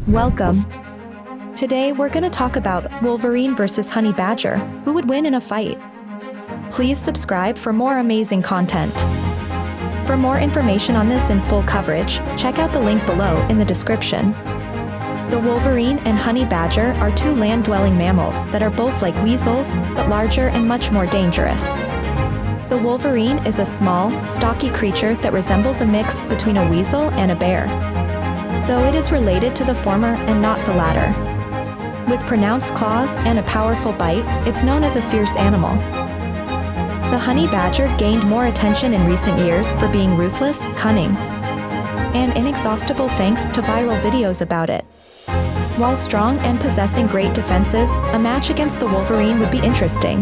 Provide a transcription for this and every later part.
Welcome. Today we're gonna talk about Wolverine versus honey badger. Who would win in a fight? Please subscribe for more amazing content. For more information on this in full coverage, check out the link below in the description. The wolverine and honey badger are two land-dwelling mammals that are both like weasels, but larger and much more dangerous. The wolverine is a small, stocky creature that resembles a mix between a weasel and a bear, though it is related to the former and not the latter. With pronounced claws and a powerful bite, it's known as a fierce animal. The honey badger gained more attention in recent years for being ruthless, cunning, and inexhaustible thanks to viral videos about it. While strong and possessing great defenses, a match against the wolverine would be interesting.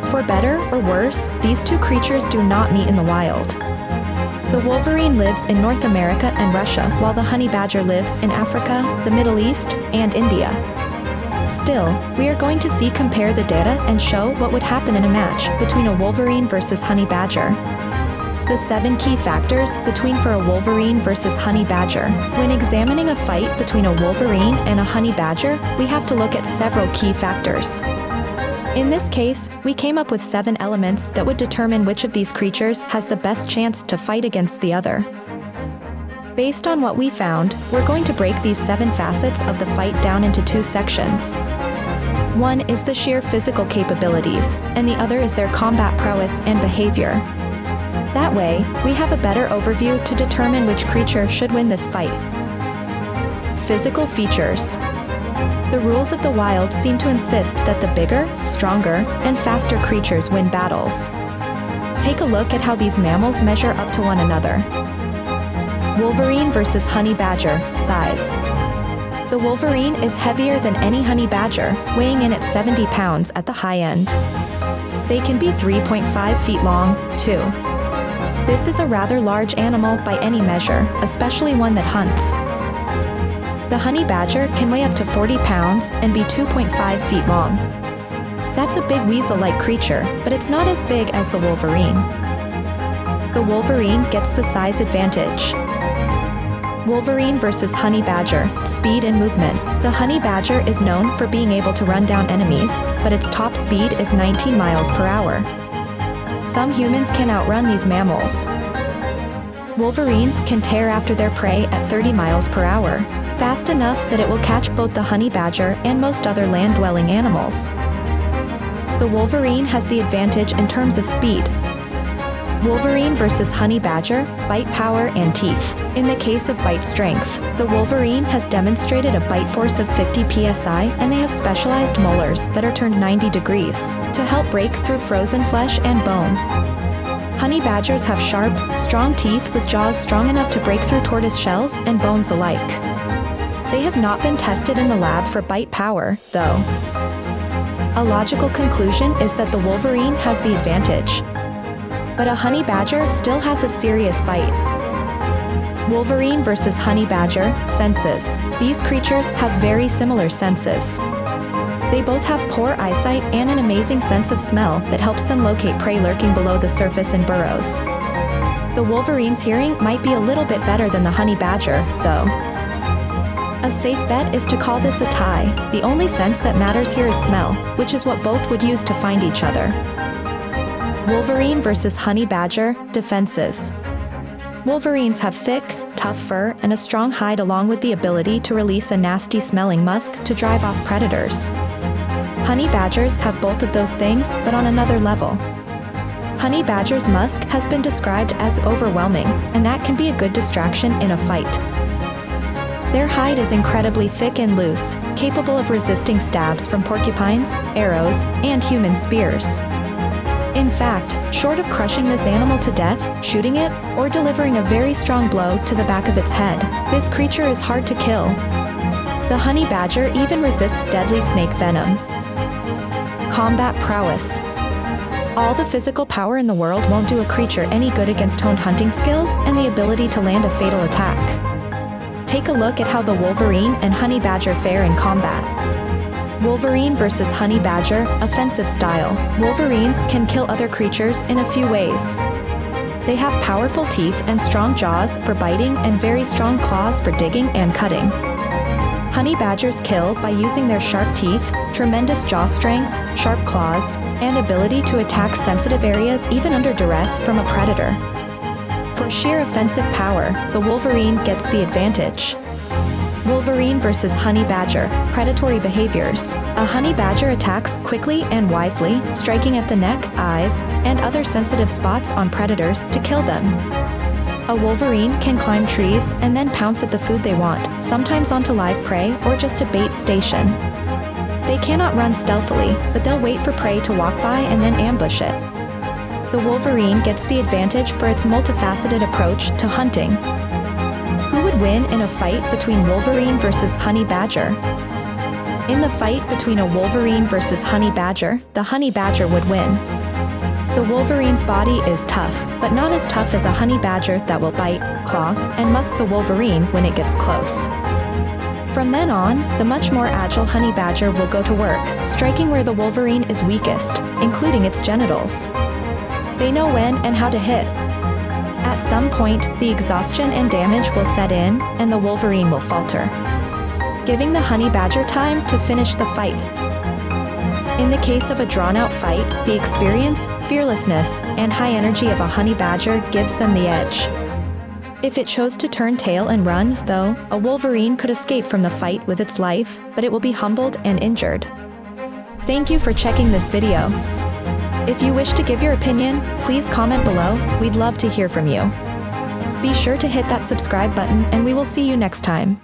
For better or worse, these two creatures do not meet in the wild. The wolverine lives in North America and Russia, while the honey badger lives in Africa, the Middle East, and India. Still, we are going to compare the data and show what would happen in a match between a wolverine versus honey badger. The 7 key factors for a wolverine versus honey badger. When examining a fight between a wolverine and a honey badger, we have to look at several key factors. In this case, we came up with 7 elements that would determine which of these creatures has the best chance to fight against the other. Based on what we found, we're going to break these 7 facets of the fight down into 2 sections. One is the sheer physical capabilities, and the other is their combat prowess and behavior. That way, we have a better overview to determine which creature should win this fight. Physical features. The rules of the wild seem to insist that the bigger, stronger, and faster creatures win battles. Take a look at how these mammals measure up to one another. Wolverine versus honey badger, size. The wolverine is heavier than any honey badger, weighing in at 70 pounds at the high end. They can be 3.5 feet long, too. This is a rather large animal by any measure, especially one that hunts. The honey badger can weigh up to 40 pounds and be 2.5 feet long. That's a big weasel-like creature, but it's not as big as the wolverine. The wolverine gets the size advantage. Wolverine versus honey badger, speed and movement. The honey badger is known for being able to run down enemies, but its top speed is 19 miles per hour. Some humans can outrun these mammals. Wolverines can tear after their prey at 30 miles per hour, fast enough that it will catch both the honey badger and most other land-dwelling animals. The wolverine has the advantage in terms of speed. Wolverine versus honey badger, bite power and teeth. In the case of bite strength, the wolverine has demonstrated a bite force of 50 psi, and they have specialized molars that are turned 90 degrees to help break through frozen flesh and bone. Honey badgers have sharp, strong teeth with jaws strong enough to break through tortoise shells and bones alike. They have not been tested in the lab for bite power, though. A logical conclusion is that the wolverine has the advantage, but a honey badger still has a serious bite. Wolverine versus honey badger, senses. These creatures have very similar senses. They both have poor eyesight and an amazing sense of smell that helps them locate prey lurking below the surface in burrows. The wolverine's hearing might be a little bit better than the honey badger, though. A safe bet is to call this a tie. The only sense that matters here is smell, which is what both would use to find each other. Wolverine versus honey badger, defenses. Wolverines have thick, tough fur and a strong hide, along with the ability to release a nasty-smelling musk to drive off predators. Honey badgers have both of those things, but on another level. Honey badger's musk has been described as overwhelming, and that can be a good distraction in a fight. Their hide is incredibly thick and loose, capable of resisting stabs from porcupines, arrows, and human spears. In fact, short of crushing this animal to death, shooting it, or delivering a very strong blow to the back of its head, this creature is hard to kill. The honey badger even resists deadly snake venom. Combat prowess. All the physical power in the world won't do a creature any good against honed hunting skills and the ability to land a fatal attack. Take a look at how the wolverine and honey badger fare in combat. Wolverine versus honey badger, offensive style. Wolverines can kill other creatures in a few ways. They have powerful teeth and strong jaws for biting and very strong claws for digging and cutting. Honey badgers kill by using their sharp teeth, tremendous jaw strength, sharp claws, and ability to attack sensitive areas even under duress from a predator. For sheer offensive power, the Wolverine gets the advantage. Wolverine versus honey badger, predatory behaviors. A honey badger attacks quickly and wisely, striking at the neck, eyes, and other sensitive spots on predators to kill them. A Wolverine can climb trees and then pounce at the food they want, sometimes onto live prey or just a bait station. They cannot run stealthily, but they'll wait for prey to walk by and then ambush it. The Wolverine gets the advantage for its multifaceted approach to hunting. Who would win in a fight between Wolverine versus honey badger? In the fight between a Wolverine versus honey badger, the honey badger would win. The Wolverine's body is tough, but not as tough as a honey badger that will bite, claw, and musk the Wolverine when it gets close. From then on, the much more agile honey badger will go to work, striking where the Wolverine is weakest, including its genitals. They know when and how to hit. At some point, the exhaustion and damage will set in, and the Wolverine will falter, giving the honey badger time to finish the fight. In the case of a drawn-out fight, the experience, fearlessness, and high energy of a honey badger gives them the edge. If it chose to turn tail and run, though, a Wolverine could escape from the fight with its life, but it will be humbled and injured. Thank you for checking this video. If you wish to give your opinion, please comment below. We'd love to hear from you. Be sure to hit that subscribe button and we will see you next time.